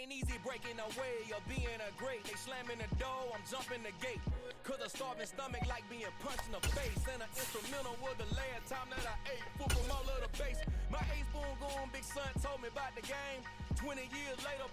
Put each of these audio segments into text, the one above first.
ain't easy breaking away or being a great. They slamming the door, I'm jumping the gate. Cause a starving stomach like being punched in the face. And an instrumental was the last time that I ate food from all of the base. My ace spoon going, big son told me about the game. 20 years later,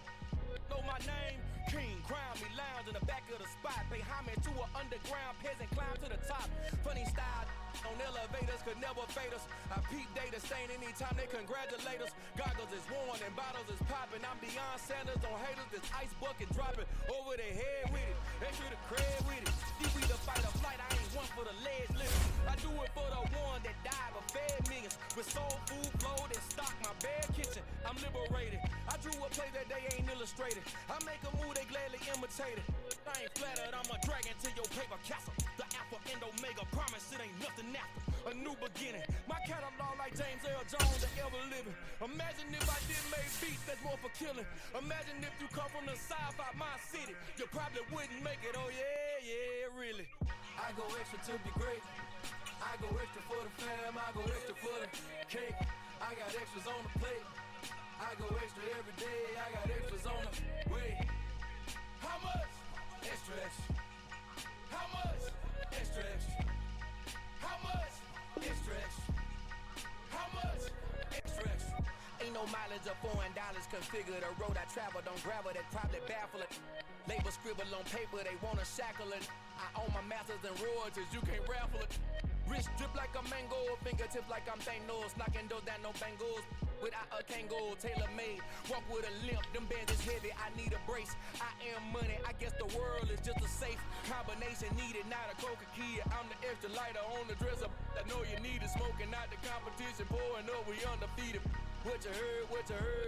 know my name. King, crown me, lounge in the back of the spot. Pay homage to an underground peasant, climb to the top. Funny style on elevators could never fade us. I peep data stain anytime they congratulate us. Goggles is worn and bottles is popping. I'm beyond Sanders on haters. This ice bucket dropping over their head with it. Extra the cred with it. If we the fight or flight, I ain't one for the ledge living. I do it for the one that died but fed millions. With soul food flowed and stock my bare kitchen. I'm liberated. I drew a play that they ain't illustrated. I make a move they gladly imitated. I ain't flattered, I'm a dragon to your paper castle. The Alpha and Omega promise it ain't nothing after. A new beginning. My catalog like James Earl Jones that ever living. Imagine if I did make beats that's more for killing. Imagine if you come from the south out my city. You probably wouldn't make it, oh yeah, really. I go extra to be great. I go extra for the fam, I go extra for the cake. I got extras on the plate. I go extra every day, I got extras on the way. How much? Extra, extra. How much? Extra, extra. How much? Extra, extra. How much? Extra, extra. Ain't no mileage of $4 configure the road I travel. Don't gravel that probably baffle it. Label scribble on paper, they wanna shackle it. I own my masters and royalties, you can't raffle it. Wrist drip like a mango, fingertip like I'm Thanos. Knocking those down, no bangles. Without a Kango, tailor-made. Walk with a limp, them bands is heavy, I need a brace. I am money, I guess the world is just a safe combination needed, not a coca key. I'm the extra lighter on the dresser. I know you need it, smoking out the competition, pouring up, we undefeated. What you heard,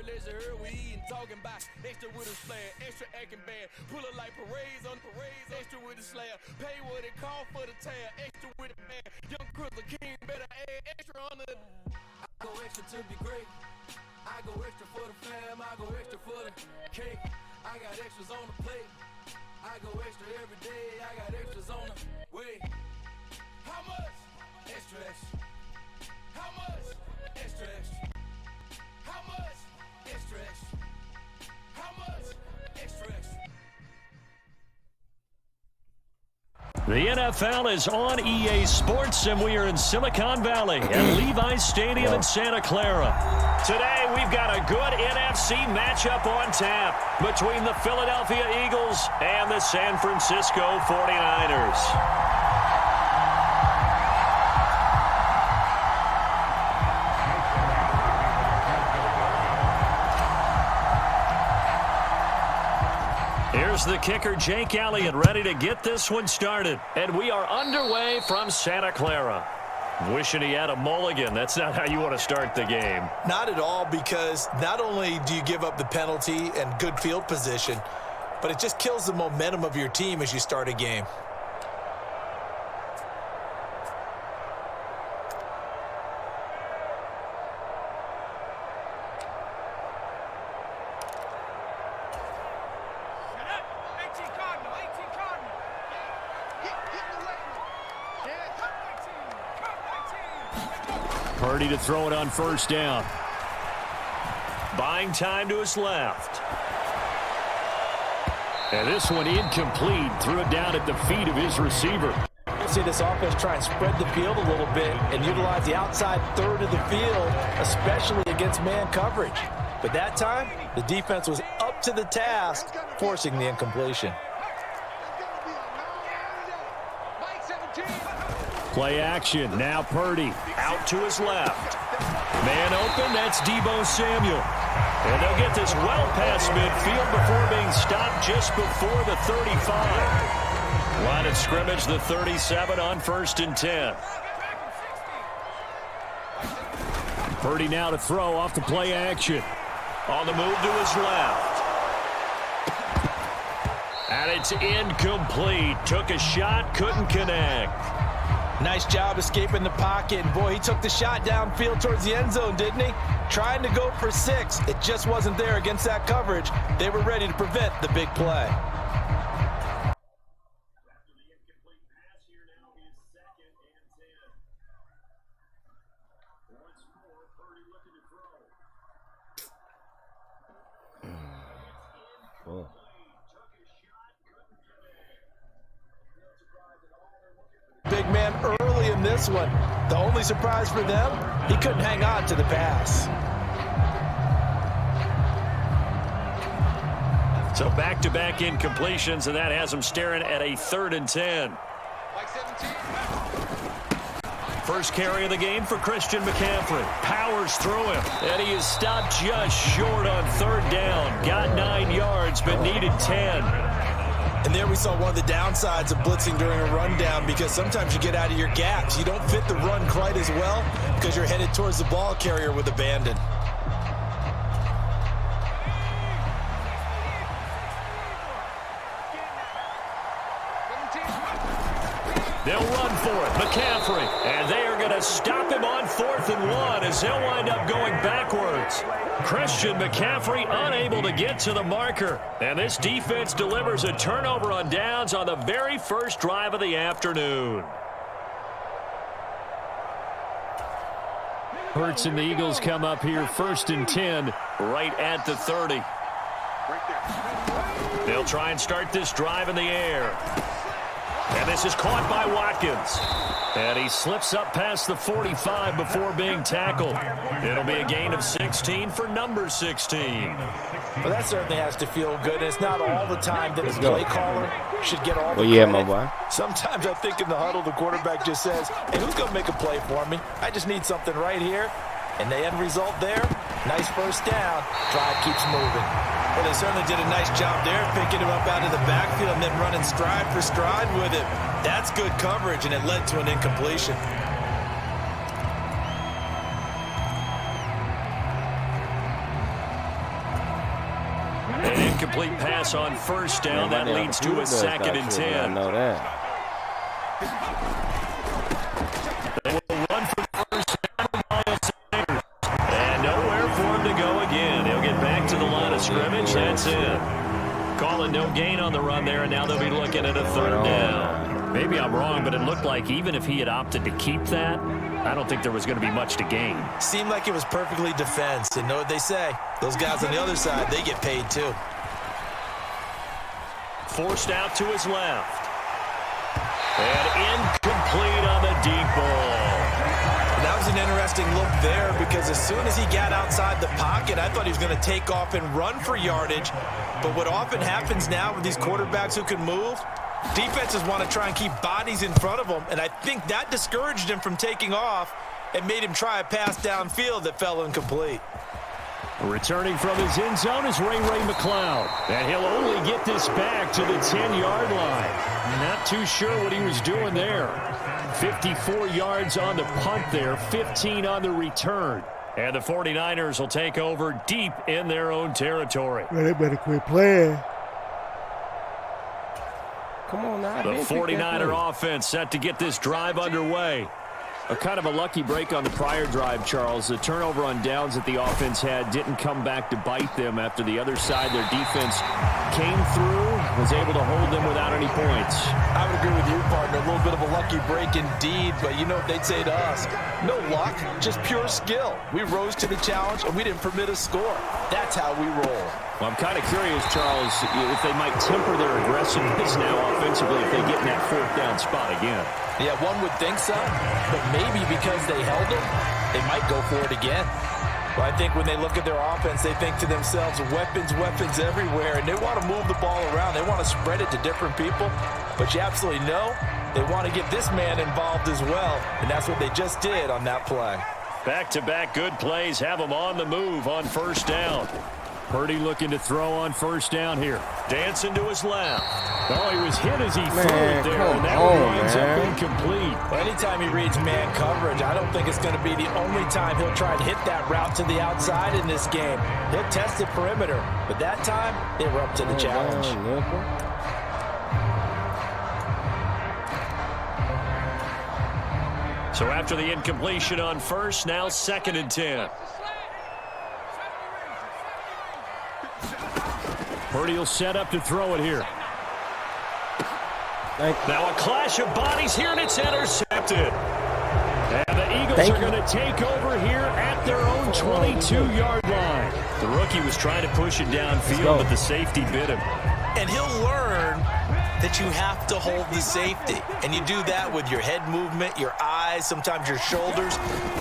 let's you heard, we eating, talking about extra with a flair, extra acting bad. Pull it like parades on parades, extra with the slab. Pay what it cost for the tab, extra with the man. Young Crystal King better add extra on the. I go extra to be great. I go extra for the fam, I go extra for the cake. I got extras on the plate. I go extra every day, I got extras on the way. How much? Extra, extra. How much? Extra, extra. How much? Extra, extra. How much? Extra, extra. The NFL is on EA Sports, and we are in Silicon Valley at Levi's Stadium in Santa Clara. Today, we've got a good NFC matchup on tap between the Philadelphia Eagles and the San Francisco 49ers. Here's the kicker, Jake Elliott, ready to get this one started. And we are underway from Santa Clara. Wishing he had a mulligan. That's not how you want to start the game. Not at all, because not only do you give up the penalty and good field position, but it just kills the momentum of your team as you start a game. Purdy to throw it on first down. Buying time to his left. And this one incomplete. Threw it down at the feet of his receiver. We'll see this offense try and spread the field a little bit and utilize the outside third of the field, especially against man coverage. But that time, the defense was up to the task, forcing the incompletion. Play action. Now Purdy out to his left. Man open. That's Deebo Samuel. And they'll get this well past midfield before being stopped just before the 35. Line of scrimmage, the 37 on 1st and 10. Purdy now to throw off the play action. On the move to his left. And it's incomplete. Took a shot, couldn't connect. Nice job escaping the pocket. And boy, he took the shot downfield towards the end zone, didn't he? Trying to go for 6. It just wasn't there against that coverage. They were ready to prevent the big play. Big man early in this one. The only surprise for them, he couldn't hang on to the pass. So back-to-back incompletions, and that has him staring at a 3rd and 10. First carry of the game for Christian McCaffrey. Powers through him, and he is stopped just short on 3rd down. Got 9 yards, but needed 10. And there we saw one of the downsides of blitzing during a rundown, because sometimes you get out of your gaps. You don't fit the run quite as well because you're headed towards the ball carrier with abandon. They'll run for it. McCaffrey. And they are going to stop him on 4th and 1 as he'll wind up going backwards. Christian McCaffrey unable to get to the marker. And this defense delivers a turnover on downs on the very first drive of the afternoon. Hurts and the Eagles come up here 1st and 10 right at the 30. They'll try and start this drive in the air. And this is caught by Watkins. And he slips up past the 45 before being tackled. It'll be a gain of 16 for number 16. Well, that certainly has to feel good. It's not all the time that the play caller should get all the credit. My boy. Sometimes I think in the huddle, the quarterback just says, hey, who's going to make a play for me? I just need something right here. And the end result there, nice first down. Drive keeps moving. Well, they certainly did a nice job there, picking him up out of the backfield and then running stride for stride with him. That's good coverage, and it led to an incompletion. An incomplete pass on 1st down. That leads to a 2nd and 10. I know that. They will run for 1st down. Miles Sanders. And nowhere for him to go again. He'll get back to the line of scrimmage. That's it. Calling no gain on the run there, and now they'll be looking at a 3rd down. Maybe I'm wrong, but it looked like even if he had opted to keep that, I don't think there was going to be much to gain. Seemed like it was perfectly defensed. And know what they say? Those guys on the other side, they get paid too. Forced out to his left. And incomplete on the deep ball. That was an interesting look there, because as soon as he got outside the pocket, I thought he was going to take off and run for yardage. But what often happens now with these quarterbacks who can move, defenses want to try and keep bodies in front of them, and I think that discouraged him from taking off and made him try a pass downfield that fell incomplete. Returning from his end zone is Ray McLeod. And he'll only get this back to the 10-yard line. Not too sure what he was doing there. 54 yards on the punt there, 15 on the return. And the 49ers will take over deep in their own territory. Well, they better quit playing. Come on now. The 49er offense set to get this drive underway. A kind of a lucky break on the prior drive, Charles. The turnover on downs that the offense had didn't come back to bite them after the other side. Their defense came through, was able to hold them without any points. I would agree with you, partner. A little bit of a lucky break indeed, but you know what they'd say to us? No luck, just pure skill. We rose to the challenge, and we didn't permit a score. That's how we roll. Well, I'm kind of curious, Charles, if they might temper their aggressiveness now offensively if they get in that 4th down spot again. Yeah, one would think so, but maybe because they held them, they might go for it again. Well, I think when they look at their offense, they think to themselves, weapons, weapons everywhere, and they want to move the ball around. They want to spread it to different people, but you absolutely know they want to get this man involved as well, and that's what they just did on that play. Back-to-back good plays have them on the move on 1st down. Purdy looking to throw on 1st down here. Dancing to his left. Oh, he was hit as he threw it there, and that winds up incomplete. Well, anytime he reads man coverage, I don't think it's going to be the only time he'll try and hit that route to the outside in this game. He'll test the perimeter, but that time, they were up to the challenge. So after the incompletion on 1st, now 2nd and 10. Purdy will set up to throw it here. Now a clash of bodies here, and it's intercepted. And the Eagles are going to take over here at their own 22-yard line. The rookie was trying to push it downfield, but the safety bit him. And he'll learn that you have to hold the safety. And you do that with your head movement, your eyes, sometimes your shoulders.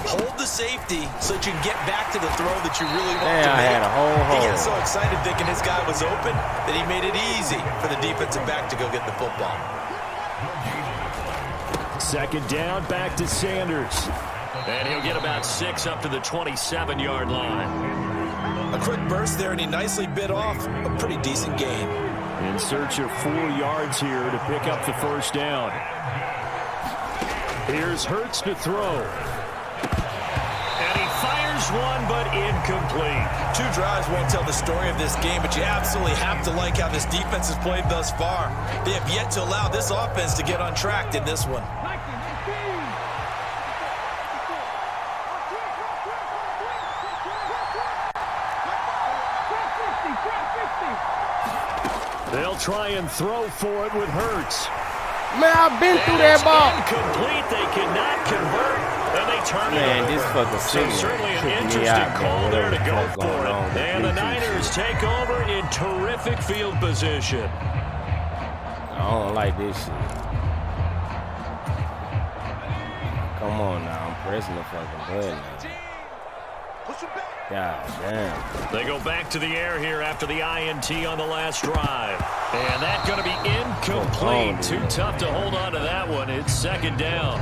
Hold the safety so that you can get back to the throw that you really want to make. I had a whole hole. He got so excited thinking his guy was open that he made it easy for the defensive back to go get the football. Second down, back to Sanders. And he'll get about 6 up to the 27-yard line. A quick burst there, and he nicely bit off a pretty decent gain. In search of 4 yards here to pick up the first down. Here's Hurts to throw. And he fires one, but incomplete. 2 drives won't tell the story of this game, but you absolutely have to like how this defense has played thus far. They have yet to allow this offense to get on track in this one. They'll try and throw for it with Hurts. Man, I've been through that ball. Incomplete. They cannot convert, and they turn it over. This fucking So certainly an interesting call there to go for it. And the Niners take over in terrific field position. I don't like this shit. Come on now, I'm pressing the fucking button now. God damn. They go back to the air here after the INT on the last drive. And that's going to be incomplete. Too tough to hold on to that one. It's second down.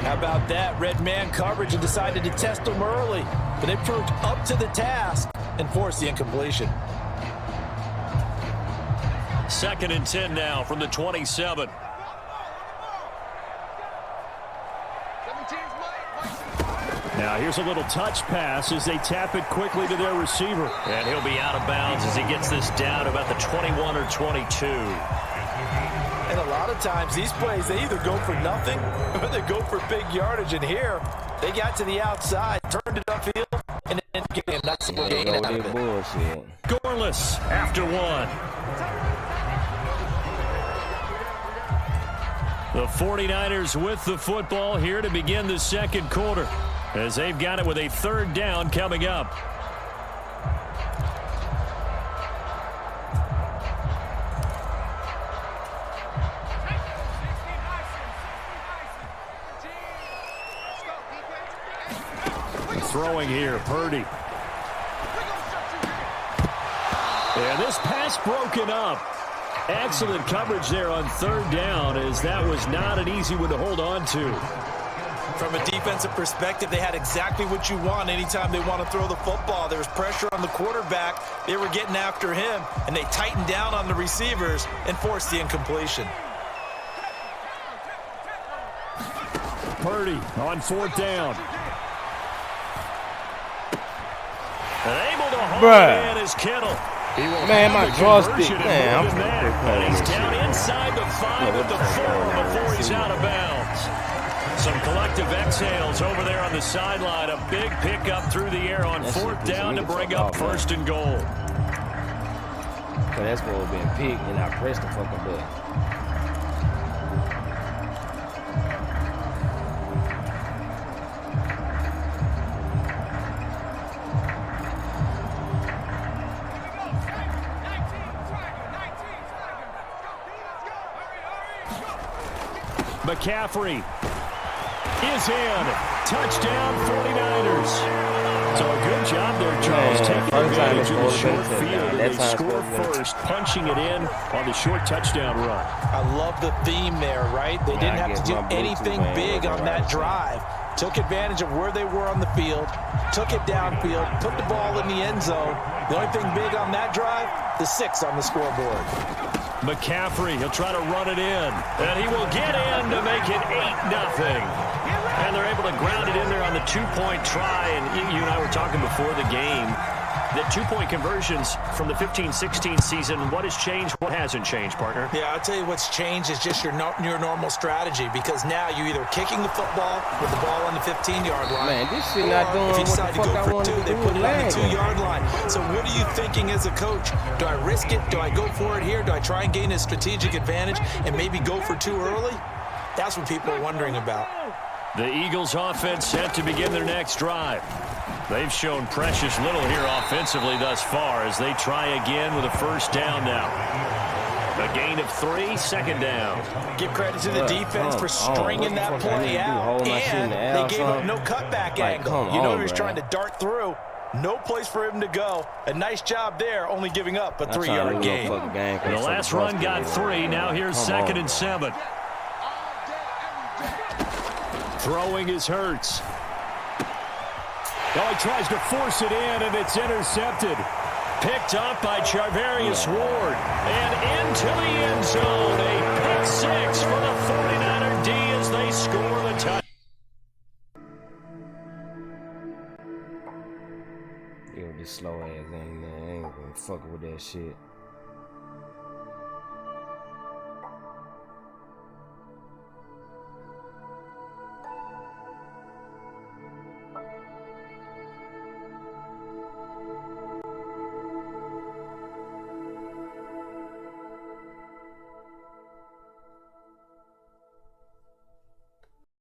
How about that? Red man coverage and decided to test them early. But they proved up to the task and forced the incompletion. 2nd and 10 now from the 27. Now here's a little touch pass as they tap it quickly to their receiver. And he'll be out of bounds as he gets this down about the 21 or 22. And a lot of times these plays, they either go for nothing or they go for big yardage. And here, they got to the outside, turned it upfield, and then getting a nice little gain out of it. Scoreless after 1. The 49ers with the football here to begin the second quarter, as they've got it with a 3rd down coming up. Throwing here, Purdy. And this pass broken up. Excellent coverage there on 3rd down, as that was not an easy one to hold on to. From a defensive perspective, they had exactly what you want anytime they want to throw the football. There was pressure on the quarterback. They were getting after him, and they tightened down on the receivers and forced the incompletion. Purdy on 4th down. And able to hold it in is Kittle. Man, my joystick, man, I'm and he's down inside the 5 at the 4 before he's out of bounds. Some collective exhales over there on the sideline. A big pickup through the air on 4th down to bring up 1st and goal. That's what we've been picked, and I pressed the fucking button. McCaffrey is in. Touchdown, 49ers. So a good job there, Charles, taking advantage of the short field, and they score first, punching it in on the short touchdown run. I love the theme there, right? They didn't have to do anything big on that drive. Took advantage of where they were on the field, took it downfield, put the ball in the end zone. The only thing big on that drive, the 6 on the scoreboard. McCaffrey, he'll try to run it in, and he will get in to make it 8-0. And they're able to ground it in there on the 2-point try. And you and I were talking before the game that 2-point conversions from the 15-16 season, what has changed, what hasn't changed, partner? Yeah, I'll tell you what's changed is just your normal strategy, because now you're either kicking the football with the ball on the 15-yard line. Man, this shit not doing if you what the decide to fuck go I for wanted 2, to they do. put it on the 2-yard line. So what are you thinking as a coach? Do I risk it? Do I go for it here? Do I try and gain a strategic advantage and maybe go for 2 early? That's what people are wondering about. The Eagles offense set to begin their next drive. They've shown precious little here offensively thus far as they try again with a first down now. A gain of 3, second down. Give credit to the defense for stringing that play out, and they gave up no cutback angle. You know he was trying to dart through. No place for him to go. A nice job there, only giving up a 3-yard gain. The last run got 3. Now here's 2nd and 7. Throwing is Hurts. Oh, he tries to force it in, and it's intercepted. Picked up by Charvarius Ward. And into the end zone. A pick 6 for the 49er D as they score the touchdown. Yo, this slow ass ain't gonna fuck with that shit.